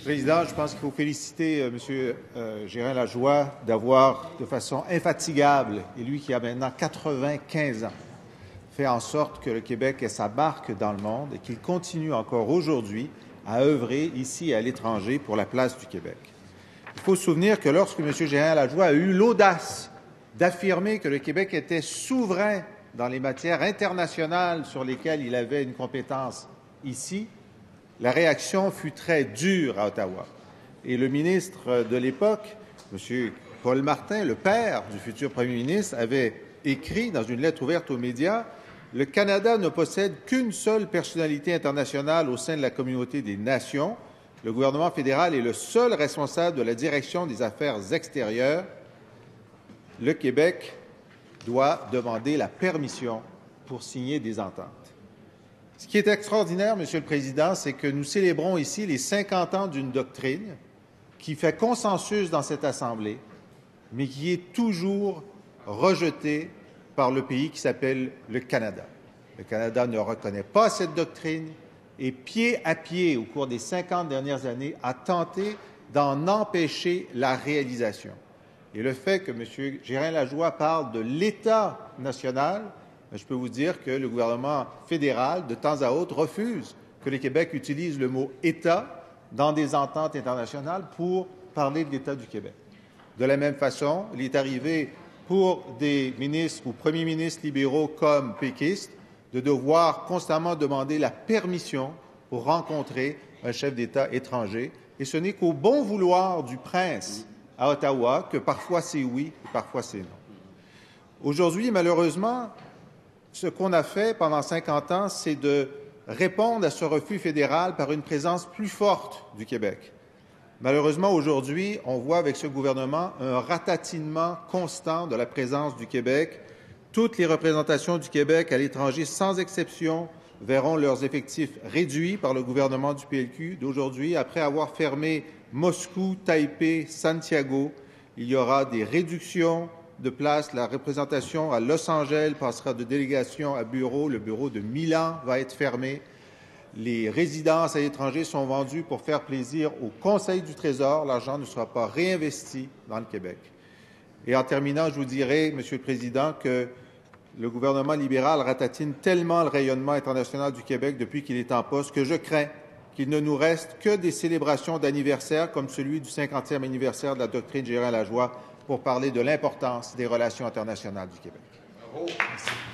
Président, je pense qu'il faut féliciter M. Gérin-Lajoie d'avoir, de façon infatigable, et lui qui a maintenant 95 ans, fait en sorte que le Québec ait sa marque dans le monde et qu'il continue encore aujourd'hui à œuvrer ici et à l'étranger pour la place du Québec. Il faut se souvenir que lorsque M. Gérin-Lajoie a eu l'audace d'affirmer que le Québec était souverain dans les matières internationales sur lesquelles il avait une compétence ici, la réaction fut très dure à Ottawa. Et le ministre de l'époque, M. Paul Martin, le père du futur premier ministre, avait écrit dans une lettre ouverte aux médias « Le Canada ne possède qu'une seule personnalité internationale au sein de la communauté des nations. Le gouvernement fédéral est le seul responsable de la direction des affaires extérieures. Le Québec doit demander la permission pour signer des ententes. » Ce qui est extraordinaire, Monsieur le Président, c'est que nous célébrons ici les 50 ans d'une doctrine qui fait consensus dans cette Assemblée, mais qui est toujours rejetée par le pays qui s'appelle le Canada. Le Canada ne reconnaît pas cette doctrine et, pied à pied, au cours des 50 dernières années, a tenté d'en empêcher la réalisation. Et le fait que M. Gérin-Lajoie parle de l'État national, je peux vous dire que le gouvernement fédéral, de temps à autre, refuse que le Québec utilise le mot « État » dans des ententes internationales pour parler de l'État du Québec. De la même façon, il est arrivé pour des ministres ou premiers ministres libéraux comme péquistes de devoir constamment demander la permission pour rencontrer un chef d'État étranger. Et ce n'est qu'au bon vouloir du prince à Ottawa que parfois c'est oui et parfois c'est non. Aujourd'hui, malheureusement, ce qu'on a fait pendant 50 ans, c'est de répondre à ce refus fédéral par une présence plus forte du Québec. Malheureusement, aujourd'hui, on voit avec ce gouvernement un ratatinement constant de la présence du Québec. Toutes les représentations du Québec à l'étranger, sans exception, verront leurs effectifs réduits par le gouvernement du PLQ d'aujourd'hui. Après avoir fermé Moscou, Taipei, Santiago, il y aura des réductions de place. La représentation à Los Angeles passera de délégation à bureau. Le bureau de Milan va être fermé. Les résidences à l'étranger sont vendues pour faire plaisir au Conseil du Trésor. L'argent ne sera pas réinvesti dans le Québec. Et en terminant, je vous dirai, Monsieur le Président, que le gouvernement libéral ratatine tellement le rayonnement international du Québec depuis qu'il est en poste que je crains qu'il ne nous reste que des célébrations d'anniversaire comme celui du 50e anniversaire de la doctrine Gérin-Lajoie pour parler de l'importance des relations internationales du Québec. Bravo. Merci.